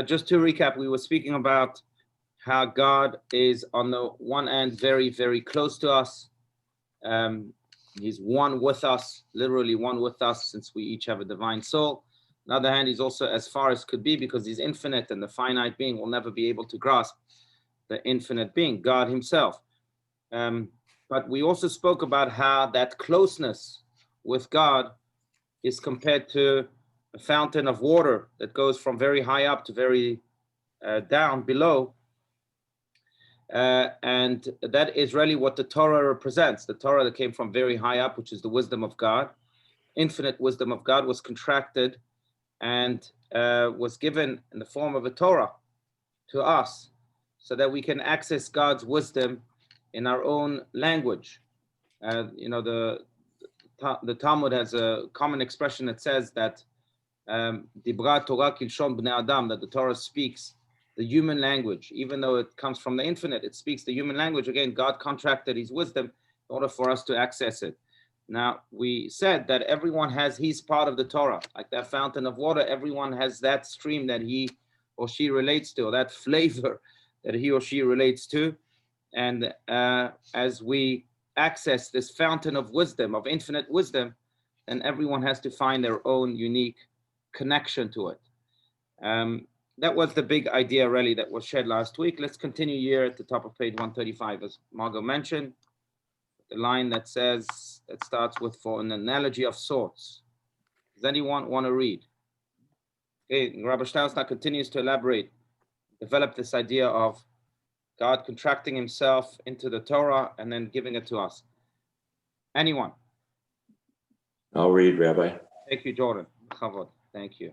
Just to recap, we were speaking about how God is on the one end very, very close to us. He's one with us, literally one with us, since we each have a divine soul. On the other hand, he's also as far as could be, because he's infinite, and the finite being will never be able to grasp the infinite being, God himself. But we also spoke about how that closeness with God is compared to a fountain of water that goes from very high up to very down below. And that is really what the Torah represents. The Torah that came from very high up, which is the wisdom of God, infinite wisdom of God, was contracted and was given in the form of a Torah to us, so that we can access God's wisdom in our own language. The Talmud has a common expression that says that Dibra Torah kilshon bnei Adam, that the Torah speaks the human language. Even though it comes from the infinite, it speaks the human language. Again, God contracted his wisdom in order for us to access it. Now, we said that everyone has his part of the Torah, like that fountain of water. Everyone has that stream that he or she relates to, or that flavor that he or she relates to. And as we access this fountain of wisdom, of infinite wisdom, then everyone has to find their own unique connection to it. That was the big idea, really, that was shared last week. Let's continue here at the top of page 135, as Margot mentioned, the line that says, that starts with, for an analogy of sorts. Does anyone want to read? Okay, Rabbi Strauss continues to elaborate, develop this idea of God contracting himself into the Torah and then giving it to us. Anyone? I'll read, Rabbi. Thank you, Jordan. Thank you.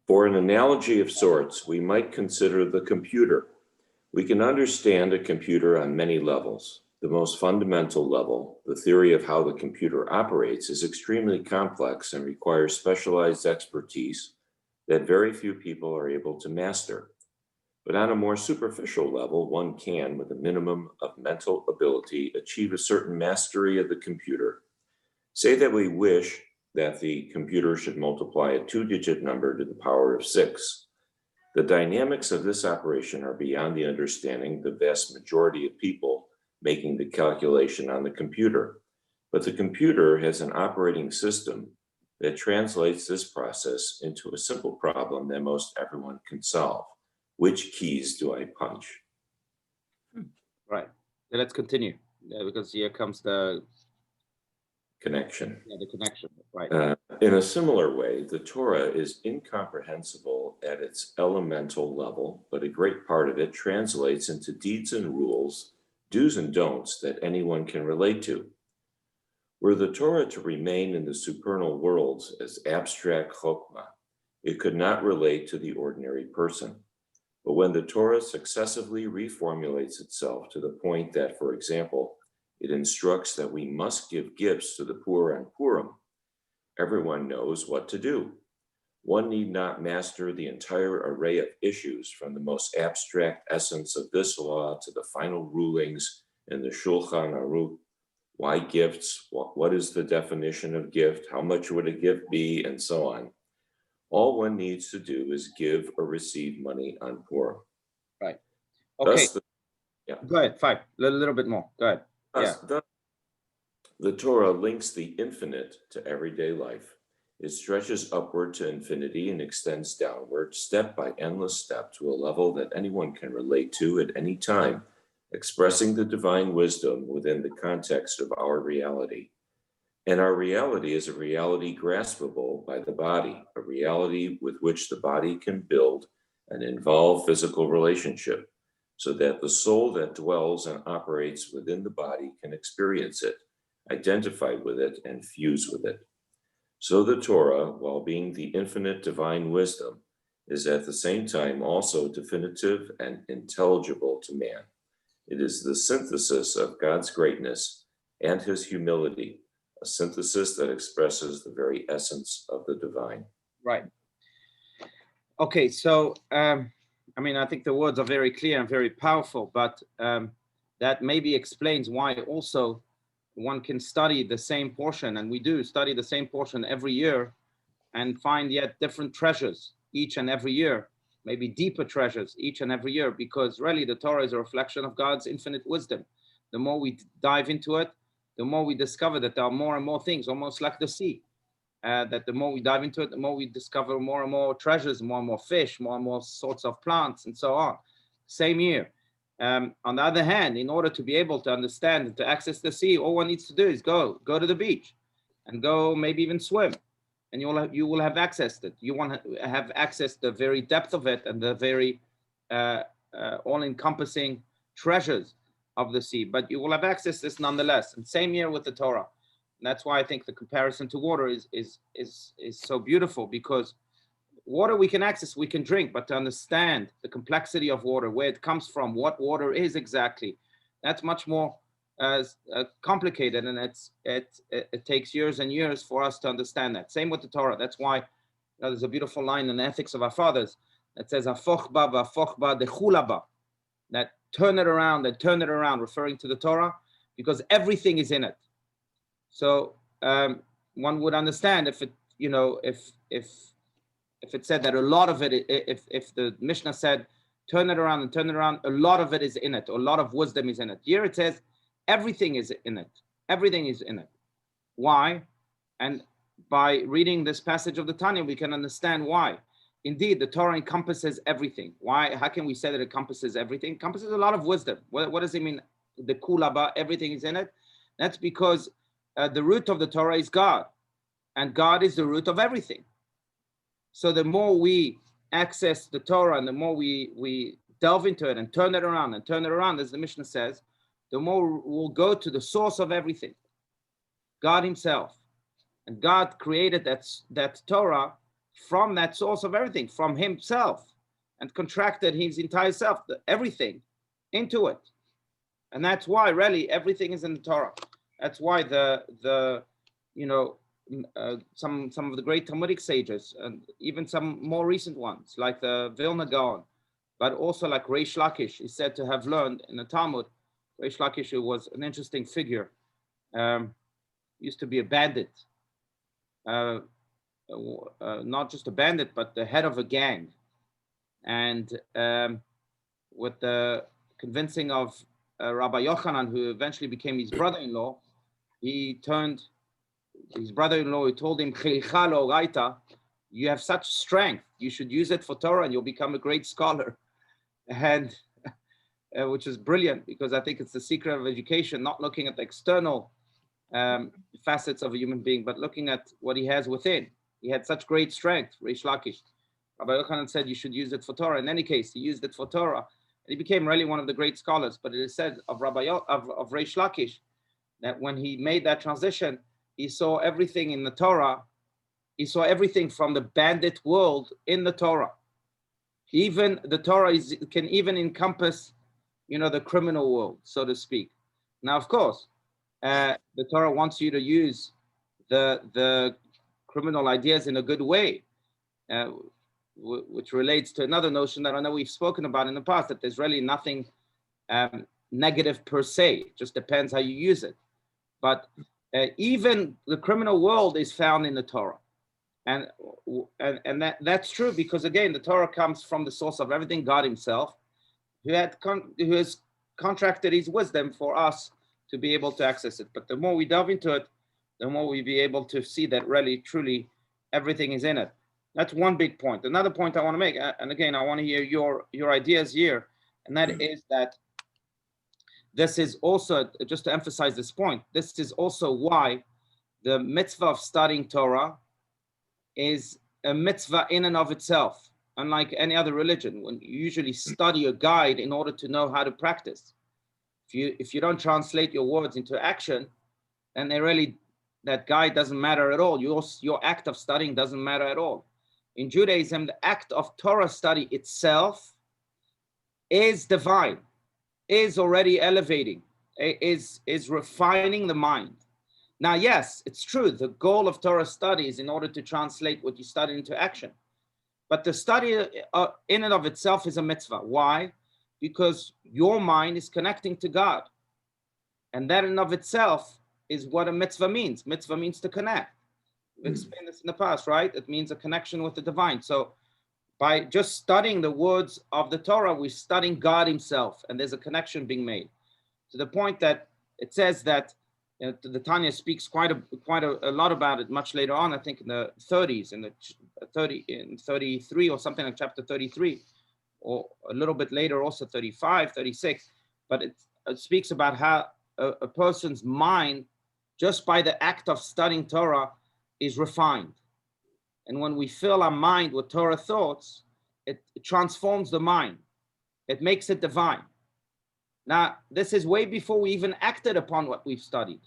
For an analogy of sorts, we might consider the computer. We can understand a computer on many levels. The most fundamental level, the theory of how the computer operates, is extremely complex and requires specialized expertise that very few people are able to master. But on a more superficial level, one can, with a minimum of mental ability, achieve a certain mastery of the computer. Say that we wish that the computer should multiply a two-digit number to the power of 6. The dynamics of this operation are beyond the understanding of the vast majority of people making the calculation on the computer. But the computer has an operating system that translates this process into a simple problem that most everyone can solve. Which keys do I punch? Right. Let's continue, because here comes the connection. Yeah, the connection, right. In a similar way, the Torah is incomprehensible at its elemental level, but a great part of it translates into deeds and rules, do's and don'ts that anyone can relate to. Were the Torah to remain in the supernal worlds as abstract chokmah, it could not relate to the ordinary person. But when the Torah successively reformulates itself to the point that, for example, it instructs that we must give gifts to the poor on Purim, everyone knows what to do. One need not master the entire array of issues, from the most abstract essence of this law to the final rulings in the Shulchan Aruch. Why gifts? What is the definition of gift? How much would a gift be? And so on. All one needs to do is give or receive money on Purim. Right. Okay. Yeah. Go ahead. Fine. A little bit more. Go ahead. Thus, the Torah links the infinite to everyday life. It stretches upward to infinity and extends downward, step by endless step, to a level that anyone can relate to at any time, expressing the divine wisdom within the context of our reality. And our reality is a reality graspable by the body, a reality with which the body can build and involve physical relationship, so that the soul that dwells and operates within the body can experience it, identify with it, and fuse with it. So the Torah, while being the infinite divine wisdom, is at the same time also definitive and intelligible to man. It is the synthesis of God's greatness and his humility, a synthesis that expresses the very essence of the divine. Right. Okay, so I think the words are very clear and very powerful, but that maybe explains why also one can study the same portion, and we do study the same portion every year and find yet different treasures each and every year. maybe deeper treasures each and every year, because really the Torah is a reflection of God's infinite wisdom. The more we dive into it, the more we discover that there are more and more things, almost like the sea. That the more we dive into it, the more we discover more and more treasures, more and more fish, more and more sorts of plants, and so on. Same year. On the other hand, in order to be able to understand and to access the sea, all one needs to do is go to the beach and go maybe even swim, and you will have accessed it. You want to have accessed the very depth of it and the very all-encompassing treasures of the sea, but you will have access to this nonetheless. And same here with the Torah. And that's why I think the comparison to water is so beautiful, because water we can access, we can drink, but to understand the complexity of water, where it comes from, what water is exactly, that's much more complicated, and it takes years and years for us to understand that. Same with the Torah. That's why there's a beautiful line in the Ethics of Our Fathers that says, "Hafoch ba v'hafoch ba dechula ba," that turn it around and turn it around, referring to the Torah, because everything is in it. So one would understand if it, if it said that a lot of it, if the Mishnah said, turn it around and turn it around, a lot of it is in it, or a lot of wisdom is in it. Here it says, everything is in it. Everything is in it. Why? And by reading this passage of the Tanya, we can understand why. Indeed, the Torah encompasses everything. Why? How can we say that it encompasses everything? It encompasses a lot of wisdom. What does it mean? The kulaba, everything is in it. That's because the root of the Torah is God, and God is the root of everything. So the more we access the Torah and the more we delve into it and turn it around, as the Mishnah says, the more we'll go to the source of everything, God himself. And God created that Torah from that source of everything, from himself, and contracted his entire self, everything, into it. And that's why really everything is in the Torah. That's why some of the great Talmudic sages, and even some more recent ones, like the Vilna Gaon, but also like Reish Lakish, is said to have learned in the Talmud. Reish Lakish was an interesting figure. Used to be a bandit, not just a bandit, but the head of a gang. And with the convincing of Rabbi Yochanan, who eventually became his brother-in-law, he turned his brother-in-law, who told him, you have such strength, you should use it for Torah and you'll become a great scholar. And which is brilliant, because I think it's the secret of education, not looking at the external facets of a human being, but looking at what he has within. He had such great strength, Reish Lakish. Rabbi Yochanan said you should use it for Torah. In any case, he used it for Torah, and he became really one of the great scholars. But it is said of of Reish Lakish that when he made that transition, he saw everything in the Torah. He saw everything from the bandit world in the Torah. Even the Torah can even encompass, the criminal world, so to speak. Now, of course, the Torah wants you to use the criminal ideas in a good way, which relates to another notion that I know we've spoken about in the past, that there's really nothing negative per se. It just depends how you use it. But even the criminal world is found in the Torah. And that's true, because again, the Torah comes from the source of everything, God himself, who has contracted his wisdom for us to be able to access it. But the more we delve into it, the more we be able to see that really, truly, everything is in it. That's one big point. Another point I want to make, and again, I want to hear your ideas here, and that is that this is also, just to emphasize this point, this is also why the mitzvah of studying Torah is a mitzvah in and of itself, unlike any other religion. When you usually study a guide in order to know how to practice. If you don't translate your words into action, then that guide doesn't matter at all. Your act of studying doesn't matter at all. In Judaism, the act of Torah study itself is divine, is already elevating, is refining the mind. Now, yes, it's true. The goal of Torah study is in order to translate what you study into action. But the study in and of itself is a mitzvah. Why? Because your mind is connecting to God. And that in and of itself is what a mitzvah means. Mitzvah means to connect. We've explained this in the past, right? It means a connection with the divine. So By just studying the words of the Torah, we're studying God himself, and there's a connection being made to the point that it says that the Tanya speaks quite a lot about it much later on. I think in the 30s, in 33 or something, like chapter 33, or a little bit later, also 35, 36. But it speaks about how a person's mind, just by the act of studying Torah, is refined. And when we fill our mind with Torah thoughts, it transforms the mind. It makes it divine. Now, this is way before we even acted upon what we've studied.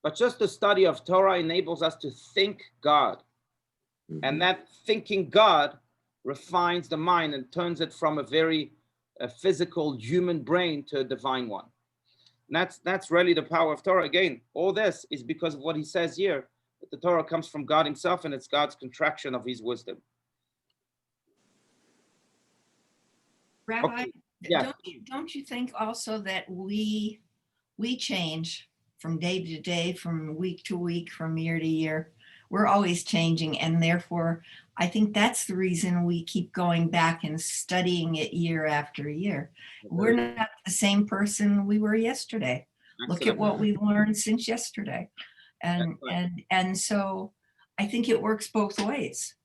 But just the study of Torah enables us to think God. And that thinking God refines the mind and turns it from a very physical human brain to a divine one. And that's really the power of Torah. Again, all this is because of what he says here, that the Torah comes from God himself, and it's God's contraction of his wisdom. Rabbi, Okay. Yeah. don't you think also that we change from day to day, from week to week, from year to year? We're always changing, and therefore I think that's the reason we keep going back and studying it year after year. We're not the same person we were yesterday. Look at what we learned since yesterday. And so I think it works both ways.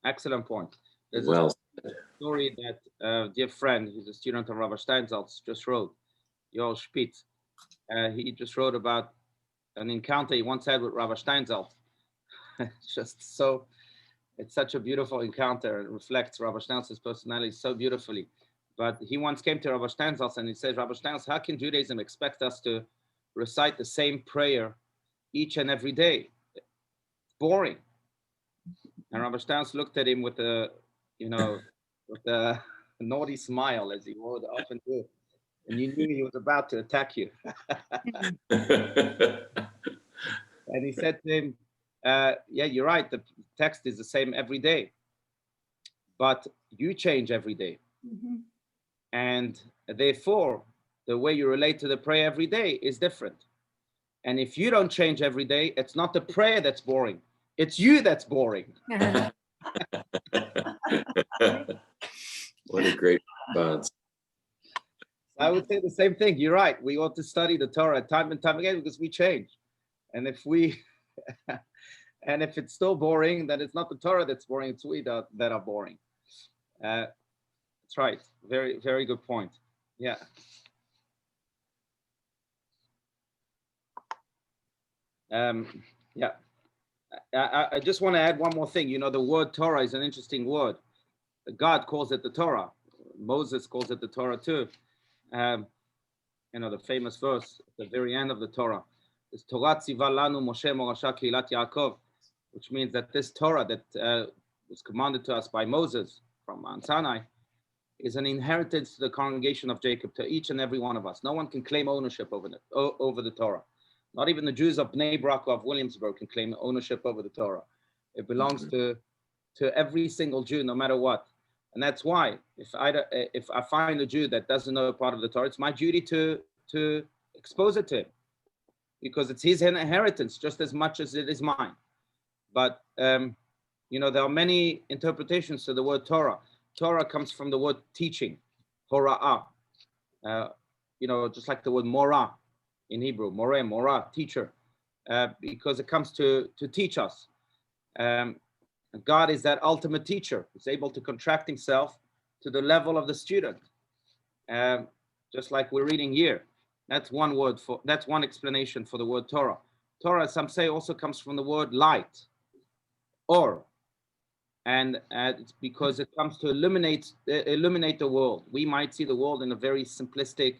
Excellent point. There's Well, a story that a dear friend, who's a student of Rabbi Steinsaltz, just wrote, Joel Spitz. He just wrote about an encounter he once had with Rabbi Steinsaltz. It's such a beautiful encounter. It reflects Rabbi Steinsaltz's personality so beautifully. But he once came to Rabbi Steinsaltz and he says, Rabbi Steinsaltz, how can Judaism expect us to recite the same prayer each and every day? It's boring. And Rabbi Steinsaltz looked at him with a naughty smile, as he would often do. And you knew he was about to attack you. And he said to him, yeah, you're right. The text is the same every day, but you change every day. Mm-hmm. And therefore, the way you relate to the prayer every day is different. And if you don't change every day, it's not the prayer that's boring. It's you that's boring. What a great response. I would say the same thing. You're right. We ought to study the Torah time and time again because we change. And if if it's still boring, then it's not the Torah that's boring, it's we that are boring. That's right. Very, very good point. Yeah. Yeah. I just want to add one more thing. You know, the word Torah is an interesting word. God calls it the Torah. Moses calls it the Torah too. You know, the famous verse at the very end of the Torah is Torah tziva lanu Moshe morasha keilat Yaakov, which means that this Torah that was commanded to us by Moses from Mount Sinai is an inheritance to the congregation of Jacob, to each and every one of us. No one can claim ownership over the Torah. Not even the Jews of Bnei Brak or of Williamsburg can claim ownership over the Torah. It belongs to every single Jew, no matter what. And that's why if I find a Jew that doesn't know a part of the Torah, it's my duty to expose it to him, because it's his inheritance just as much as it is mine. But you know, there are many interpretations to the word Torah. Torah comes from the word teaching, hora'ah. You know, just like the word morah in Hebrew, morah, teacher, because it comes to teach us. God is that ultimate teacher. He's able to contract himself to the level of the student, just like we're reading here. That's one explanation for the word Torah. Torah, some say, also comes from the word light, or, and it's because it comes to illuminate the world. We might see the world in a very simplistic,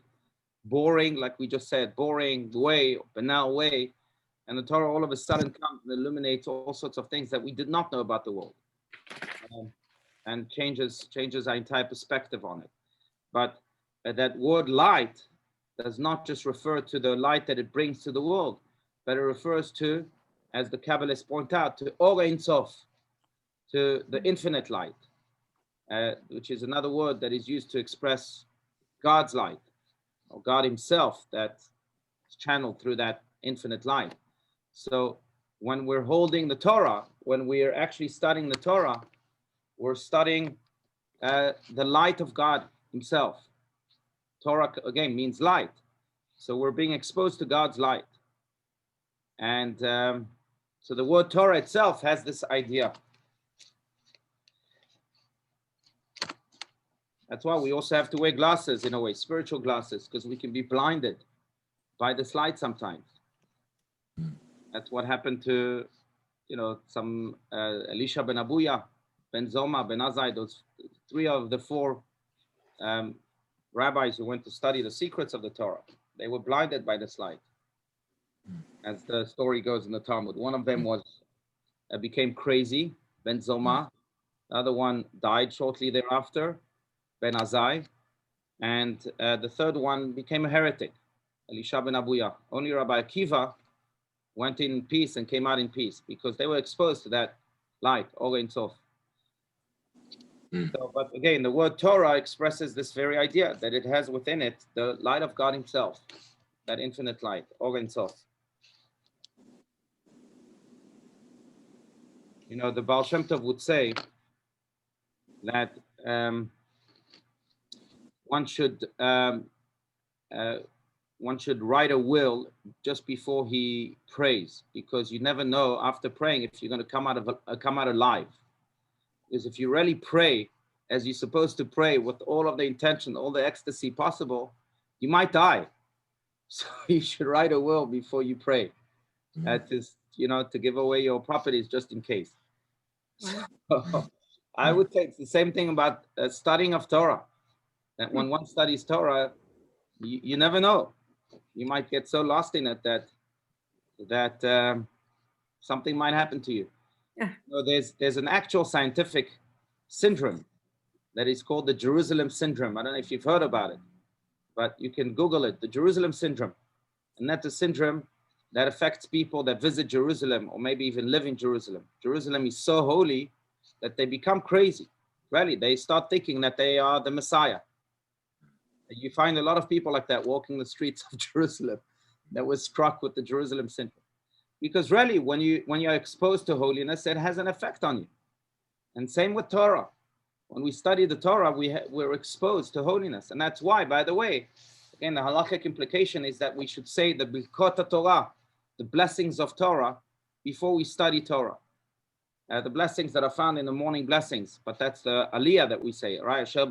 boring, like we just said, boring way, banal way. And the Torah all of a sudden comes and illuminates all sorts of things that we did not know about the world, and changes our entire perspective on it. But that word light does not just refer to the light that it brings to the world, but it refers to, as the Kabbalists point out, to Or Ein Sof, to the infinite light, which is another word that is used to express God's light, or God himself that's channeled through that infinite light. So when we're holding the Torah, when we're actually studying the Torah, we're studying the light of God himself. Torah, again, means light. So we're being exposed to God's light. And so the word Torah itself has this idea. That's why we also have to wear glasses, in a way, spiritual glasses, because we can be blinded by this light sometimes. That's what happened to, some Elisha ben Abuya, ben Zoma, ben Azai, those 3 of the 4 rabbis who went to study the secrets of the Torah. They were blinded by this light, as the story goes in the Talmud. One of them became crazy, ben Zoma. The other one died shortly thereafter, ben Azai. And the third one became a heretic, Elisha ben Abuya. Only Rabbi Akiva went in peace and came out in peace because they were exposed to that light, Or Ein Sof. So, but again, the word Torah expresses this very idea that it has within it the light of God himself, that infinite light, Or Ein Sof. The Baal Shem Tov would say that one should write a will just before he prays, because you never know after praying if you're going to come out alive. Because if you really pray as you're supposed to pray with all of the intention, all the ecstasy possible, you might die. So you should write a will before you pray. That is, to give away your properties just in case. So I would say it's the same thing about studying of Torah. That when one studies Torah, you never know. You might get so lost in it that something might happen to you. So there's an actual scientific syndrome that is called the Jerusalem syndrome. I don't know if you've heard about it, but you can Google it, the Jerusalem syndrome. And that's a syndrome that affects people that visit Jerusalem or maybe even live in Jerusalem. Jerusalem is so holy that they become crazy. Really, they start thinking that they are the Messiah. You find a lot of people like that walking the streets of Jerusalem that was struck with the Jerusalem syndrome. Because really, when you're exposed to holiness, it has an effect on you. And same with Torah. When we study the Torah, we're exposed to holiness. And that's why, by the way, again, the halachic implication is that we should say the Birkot Torah, the blessings of Torah, before we study Torah. The blessings that are found in the morning blessings, but that's the aliyah that we say, right? So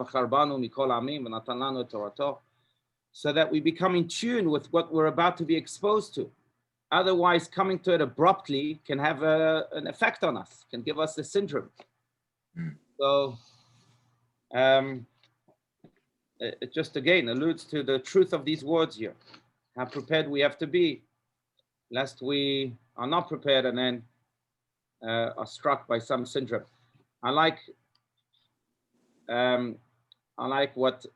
that we become in tune with what we're about to be exposed to. Otherwise, coming to it abruptly can have an effect on us, can give us the syndrome. So it just again alludes to the truth of these words here. How prepared we have to be, lest we are not prepared and then are struck by some syndrome. I like what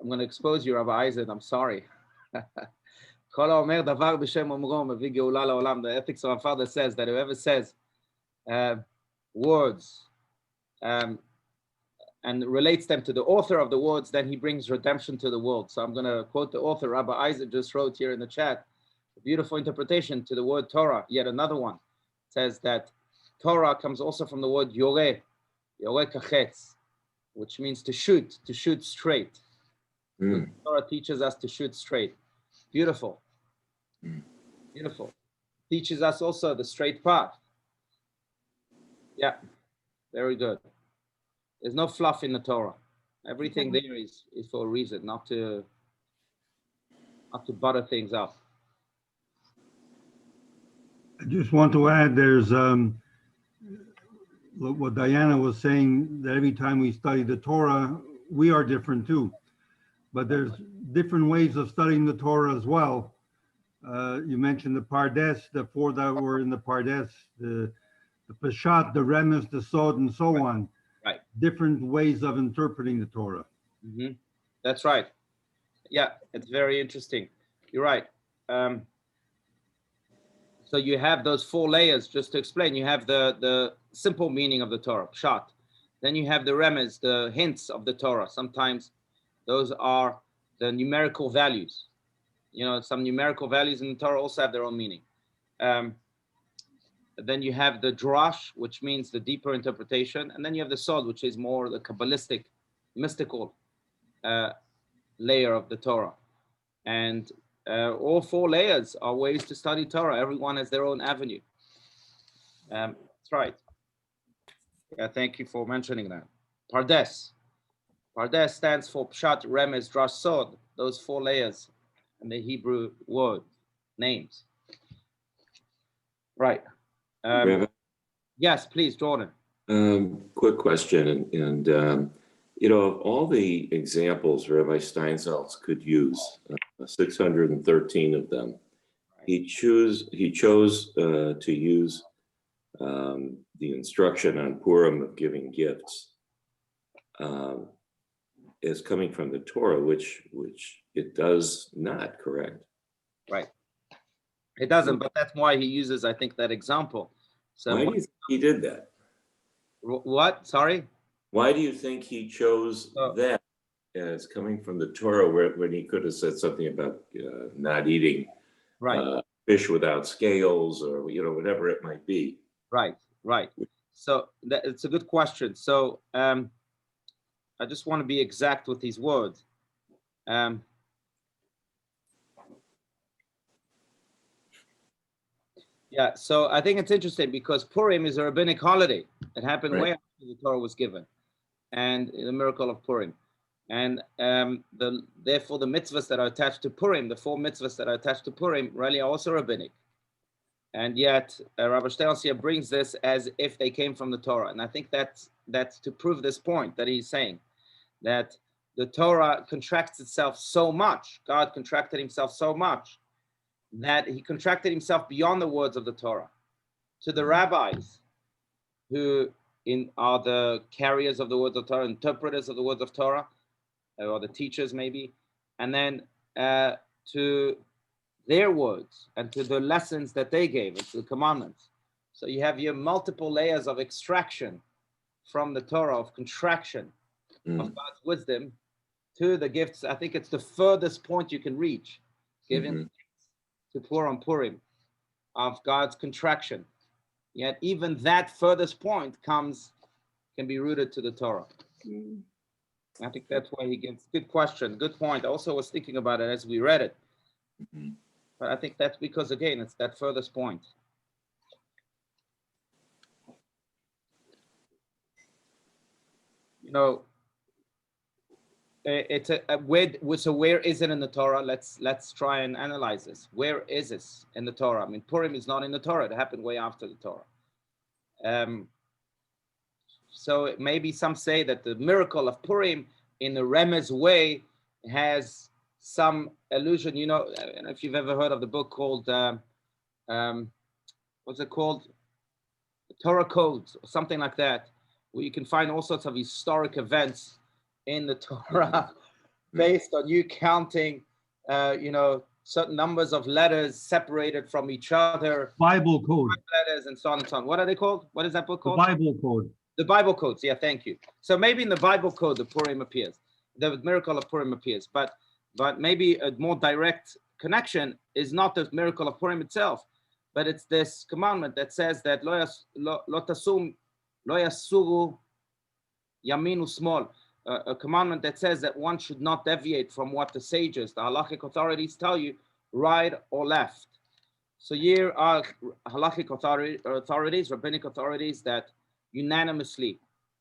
I'm going to expose you, Rabbi Isaac. I'm sorry. The ethics of our father says that whoever says words and relates them to the author of the words, then he brings redemption to the world. So I'm going to quote the author. Rabbi Isaac just wrote here in the chat a beautiful interpretation to the word Torah. Yet another one says that Torah comes also from the word yoreh kachetz, which means to shoot straight. So Torah teaches us to shoot straight. Beautiful. Beautiful. Teaches us also the straight path. Yeah, very good. There's no fluff in the Torah. Everything there is for a reason, not to butter things up. I just want to add, there's what Diana was saying, that every time we study the Torah, we are different too. But there's different ways of studying the Torah as well. You mentioned the Pardes, the 4 that were in the Pardes, the Peshat, the Remes, the Sod, and so on. Right. Different ways of interpreting the Torah. Mm-hmm. That's right. Yeah, it's very interesting. You're right. So you have those 4 layers, just to explain. You have the simple meaning of the Torah, Pshat. Then you have the Remes, the hints of the Torah. Sometimes those are the numerical values. Some numerical values in the Torah also have their own meaning. then you have the drash, which means the deeper interpretation, and then you have the sod, which is more the Kabbalistic, mystical layer of the Torah. And all four layers are ways to study Torah. Everyone has their own avenue. That's right. Yeah, thank you for mentioning that. Pardes. Pardes stands for Pshat, Remez, Drash, Sod. Those four layers and the Hebrew word names. Right. Rabbi, Yes, please, Jordan. quick question, and you know, of all the examples Rabbi Steinsaltz could use, 613 of them, he chose to use the instruction on Purim of giving gifts as coming from the Torah, which it does not, correct? Right. It doesn't, but that's why he uses, I think, that example. So Why do you think he did that? What? Sorry? Why do you think he chose that as coming from the Torah, when he could have said something about not eating Right. Fish without scales, or you know, whatever it might be? Right. So it's a good question. So I just want to be exact with these words. Yeah, so I think it's interesting because Purim is a rabbinic holiday. It happened way after the Torah was given, and the miracle of Purim. And therefore the mitzvahs that are attached to Purim, the four mitzvahs that are attached to Purim, really are also rabbinic. And yet Rabbi Steinsaltz brings this as if they came from the Torah. And I think that's to prove this point that he's saying, that the Torah contracts itself so much, God contracted himself so much, that he contracted himself beyond the words of the Torah to the rabbis, who are the carriers of the words of Torah, interpreters of the words of Torah, or the teachers maybe, and then to their words and to the lessons that they gave, and to the commandments. So you have here multiple layers of extraction from the Torah, of contraction of God's wisdom to the gifts. I think it's the furthest point you can reach, given to Purim of God's contraction. Yet even that furthest point can be rooted to the Torah. I think that's why he gives. Good question, good point. I also was thinking about it as we read it. But I think that's because, again, it's that furthest point. You know, it's where is it in the Torah? Let's try and analyze this. Where is this in the Torah? I mean, Purim is not in the Torah. It happened way after the Torah. So maybe some say that the miracle of Purim in the Remez way has some allusion. You know, I don't know if you've ever heard of the book called, what's it called? Torah Codes or something like that, where you can find all sorts of historic events in the Torah based on you counting, certain numbers of letters separated from each other. Bible code. Letters and so on and so on. What are they called? What is that book called? The Bible code. The Bible codes. Yeah, thank you. So maybe in the Bible code, the Purim appears. The miracle of Purim appears. But maybe a more direct connection is not the miracle of Purim itself, but it's this commandment that says that lo yasuru yaminu small. A commandment that says that one should not deviate from what the sages, the halachic authorities tell you, right or left. So here are halachic authorities, rabbinic authorities that unanimously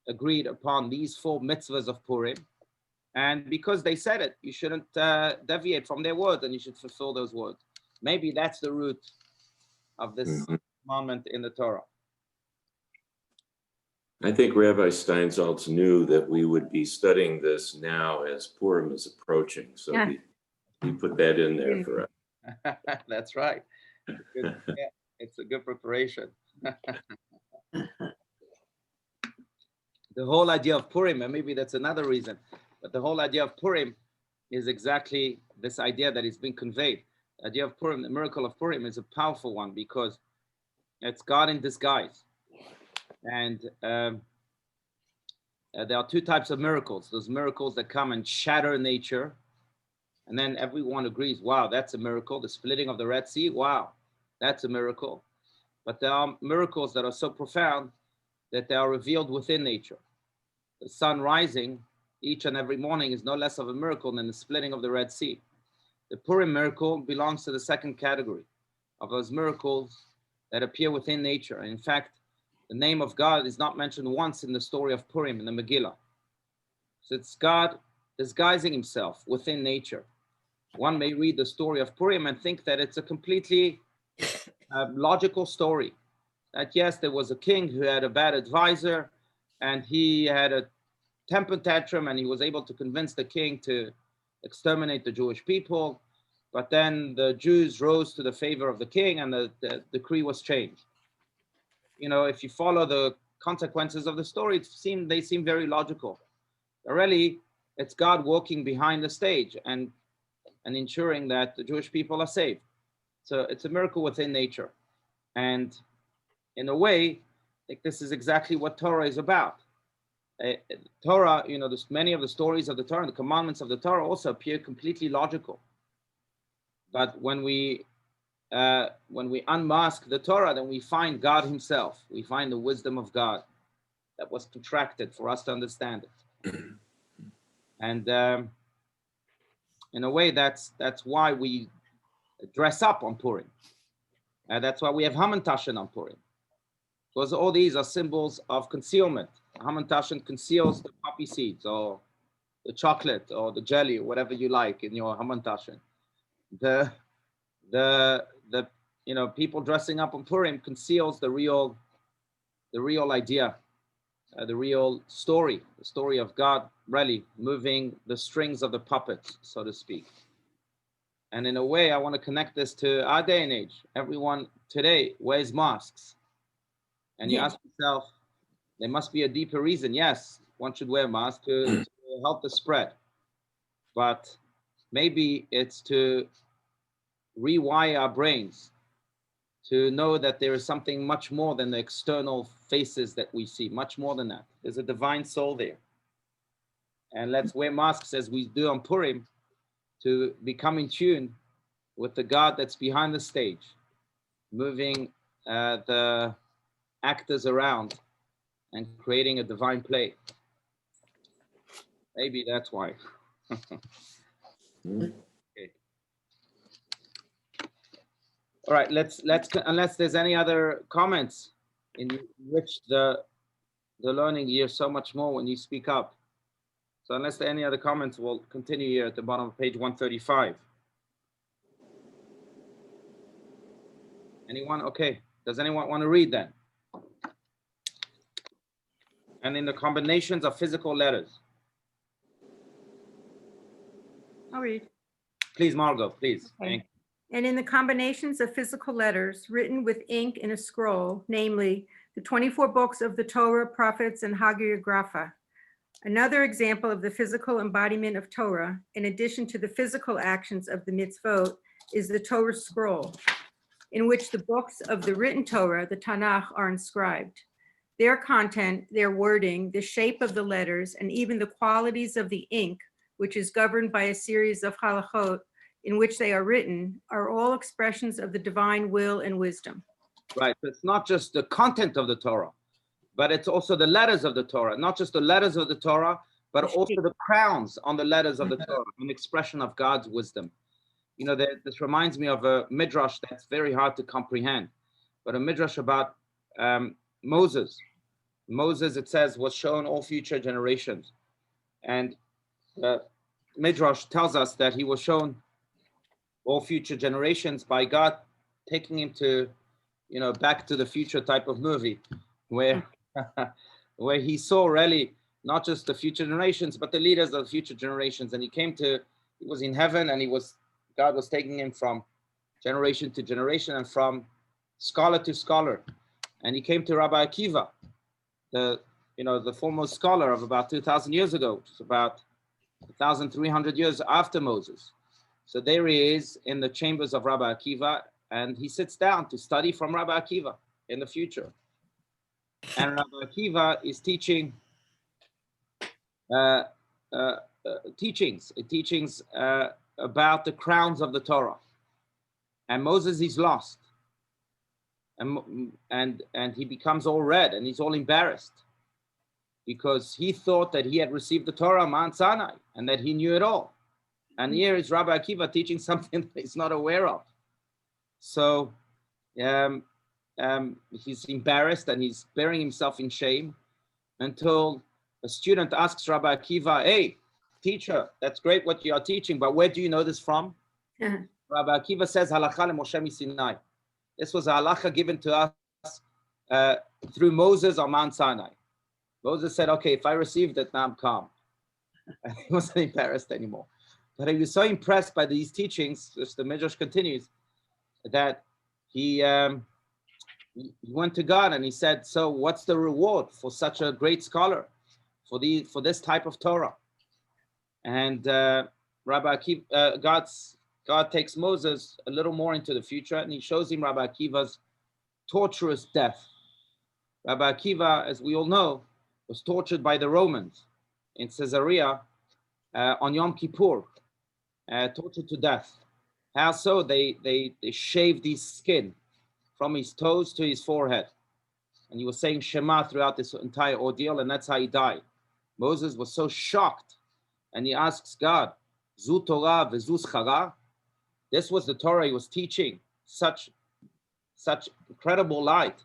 agreed upon these four mitzvahs of Purim. And because they said it, you shouldn't deviate from their words, and you should fulfill those words. Maybe that's the root of this commandment in the Torah. I think Rabbi Steinsaltz knew that we would be studying this now as Purim is approaching. So he put that in there for us. That's right. It's a good preparation. The whole idea of Purim, and maybe that's another reason, but the whole idea of Purim is exactly this idea that is being conveyed. The idea of Purim, the miracle of Purim, is a powerful one because it's God in disguise. And there are two types of miracles. Those miracles that come and shatter nature, and then everyone agrees, wow, that's a miracle. The splitting of the Red Sea, wow, that's a miracle. but there are miracles that are so profound that they are revealed within nature. The sun rising each and every morning is no less of a miracle than the splitting of the Red Sea. The Purim miracle belongs to the second category of those miracles that appear within nature. And in fact, the name of God is not mentioned once in the story of Purim in the Megillah. So it's God disguising himself within nature. One may read the story of Purim and think that it's a completely logical story. That yes, there was a king who had a bad advisor and he had a temper tantrum and he was able to convince the king to exterminate the Jewish people. But then the Jews rose to the favor of the king and the decree was changed. You know, if you follow the consequences of the story, they seem very logical. But really, it's God walking behind the stage and ensuring that the Jewish people are saved. So it's a miracle within nature. And in a way, I think this is exactly what Torah is about. Torah, you know, many of the stories of the Torah, the commandments of the Torah also appear completely logical. But when we unmask the Torah, then we find God himself. We find the wisdom of God that was contracted for us to understand it. And in a way, that's why we dress up on Purim. That's why we have Hamantashen on Purim. Because all these are symbols of concealment. Hamantashen conceals the poppy seeds or the chocolate or the jelly or whatever you like in your Hamantashen. The you know, people dressing up on Purim conceals the real idea, the real story, the story of God really moving the strings of the puppet, so to speak. And in a way, I want to connect this to our day and age. Everyone today wears masks. And you ask yourself, there must be a deeper reason. Yes, one should wear a mask to help the spread. But maybe it's to rewire our brains to know that there is something much more than the external faces that we see, much more than that. There's a divine soul there. And let's wear masks as we do on Purim to become in tune with the God that's behind the stage, moving the actors around and creating a divine play. Maybe that's why. Okay. All right, let's unless there's any other comments in which the learning here so much more when you speak up. So unless there are any other comments, we'll continue here at the bottom of page 135. Anyone? Okay. Does anyone want to read then? And in the combinations of physical letters. I'll read. Please, Margot, please. Okay. Thank you. And in the combinations of physical letters written with ink in a scroll, namely the 24 books of the Torah, prophets, and hagiographa. Another example of the physical embodiment of Torah, in addition to the physical actions of the mitzvot, is the Torah scroll, in which the books of the written Torah, the Tanakh, are inscribed. Their content, their wording, the shape of the letters, and even the qualities of the ink, which is governed by a series of halachot in which they are written, are all expressions of the divine will and wisdom. Right. So it's not just the content of the Torah, but it's also the letters of the Torah, not just the letters of the Torah, but also the crowns on the letters of the Torah, an expression of God's wisdom. You know, this reminds me of a midrash that's very hard to comprehend, but a midrash about Moses. Moses, it says, was shown all future generations. And midrash tells us that he was shown all future generations by God taking him to, you know, Back to the Future type of movie where where he saw really not just the future generations, but the leaders of the future generations. And he was in heaven and God was taking him from generation to generation and from scholar to scholar. And he came to Rabbi Akiva, the foremost scholar of about 2,000 years ago, which is about 1,300 years after Moses. So there he is in the chambers of Rabbi Akiva, and he sits down to study from Rabbi Akiva in the future. And Rabbi Akiva is teaching teachings about the crowns of the Torah. And Moses is lost. and he becomes all red and he's all embarrassed because he thought that he had received the Torah Mount Sinai and that he knew it all. And here is Rabbi Akiva teaching something that he's not aware of. So he's embarrassed and he's burying himself in shame until a student asks Rabbi Akiva, "Hey, teacher, that's great what you are teaching, but where do you know this from?" Rabbi Akiva says, "Halacha leMoshe miSinai." This was a halacha given to us through Moses on Mount Sinai. Moses said, "Okay, if I received it, now I'm calm." He wasn't embarrassed anymore. But he was so impressed by these teachings, as the Midrash continues, that he went to God and he said, "So what's the reward for such a great scholar, for this type of Torah?" And Rabbi Akiva, God takes Moses a little more into the future and he shows him Rabbi Akiva's torturous death. Rabbi Akiva, as we all know, was tortured by the Romans in Caesarea on Yom Kippur, tortured to death. How so? They shaved his skin from his toes to his forehead. And he was saying Shema throughout this entire ordeal, and that's how he died. Moses was so shocked, and he asks God, "Zu Torah v'zu schara?" This was the Torah he was teaching, such incredible light,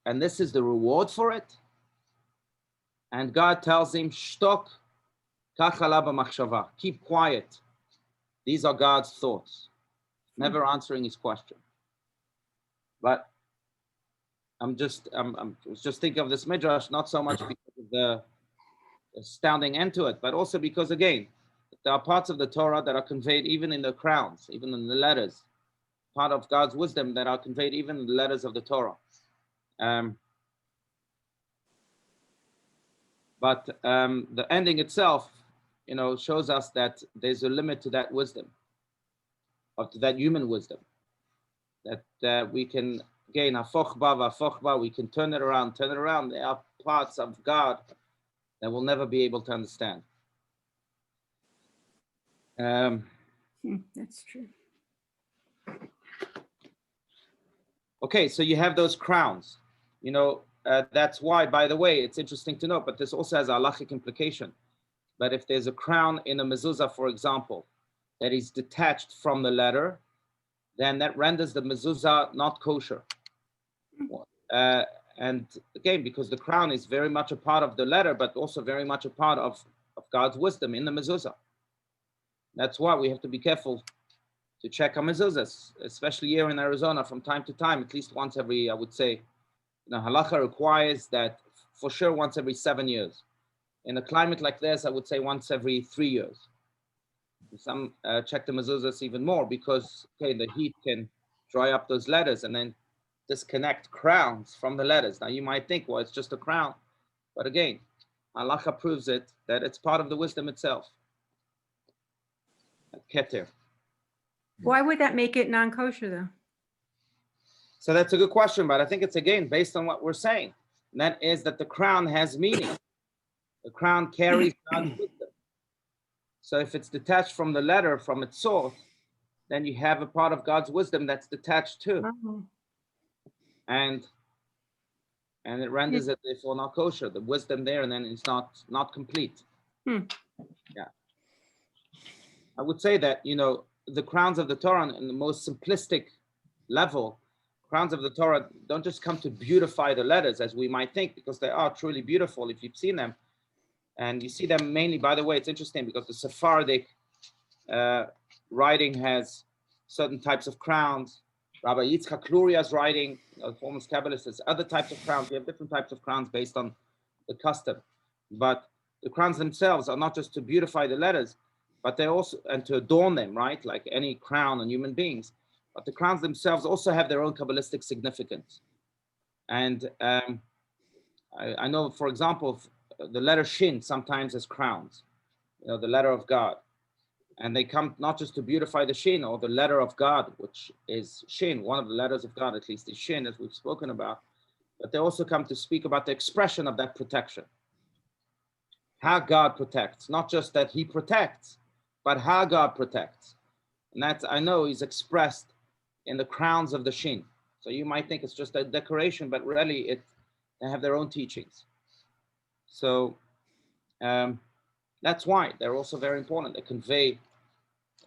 and this is the reward for it. And God tells him, "Shtok, kach ala b'machshava." Keep quiet. These are God's thoughts, never answering his question. But I was just thinking of this midrash, not so much because of the astounding end to it, but also because, again, there are parts of the Torah that are conveyed even in the crowns, even in the letters, part of God's wisdom that are conveyed even in the letters of the Torah. But the ending itself, shows us that there's a limit to that wisdom, to that human wisdom, that we can gain hafochba, we can turn it around. There are parts of God that we'll never be able to understand. That's true. Okay, so you have those crowns. That's why, by the way, it's interesting to note, but this also has a halachic implication. But if there's a crown in a mezuzah, for example, that is detached from the letter, then that renders the mezuzah not kosher. And again, because the crown is very much a part of the letter, but also very much a part of God's wisdom in the mezuzah. That's why we have to be careful to check our mezuzahs, especially here in Arizona from time to time, at least once every, I would say, halacha requires that for sure once every 7 years. In a climate like this, I would say once every 3 years. Some check the mezuzahs even more because, the heat can dry up those letters and then disconnect crowns from the letters. Now you might think, well, it's just a crown. But again, halacha proves it, that it's part of the wisdom itself. Keter. Why would that make it non-kosher though? So that's a good question, but I think it's again based on what we're saying. And that is that the crown has meaning. The crown carries God's wisdom. So if it's detached from the letter, from its source, then you have a part of God's wisdom that's detached too. Oh. And it renders it therefore not kosher. The wisdom there, and then it's not complete. Yeah. I would say that, the crowns of the Torah in the most simplistic level, crowns of the Torah don't just come to beautify the letters as we might think, because they are truly beautiful if you've seen them. And you see them mainly, by the way, it's interesting because the Sephardic writing has certain types of crowns. Rabbi Yitzchak Luria's writing, the foremost Kabbalist, has other types of crowns. We have different types of crowns based on the custom. But the crowns themselves are not just to beautify the letters, but they also, and to adorn them, right? Like any crown on human beings. But the crowns themselves also have their own Kabbalistic significance. And I know, for example, the letter Shin sometimes has crowns, the letter of God. And they come not just to beautify the Shin or the letter of God, which is Shin, one of the letters of God, at least is Shin, as we've spoken about, but they also come to speak about the expression of that protection. How God protects, not just that he protects, but how God protects. And that, I know, is expressed in the crowns of the Shin. So you might think it's just a decoration, but really they have their own teachings. So that's why they're also very important. They convey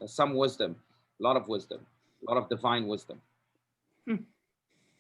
some wisdom, a lot of wisdom, a lot of divine wisdom.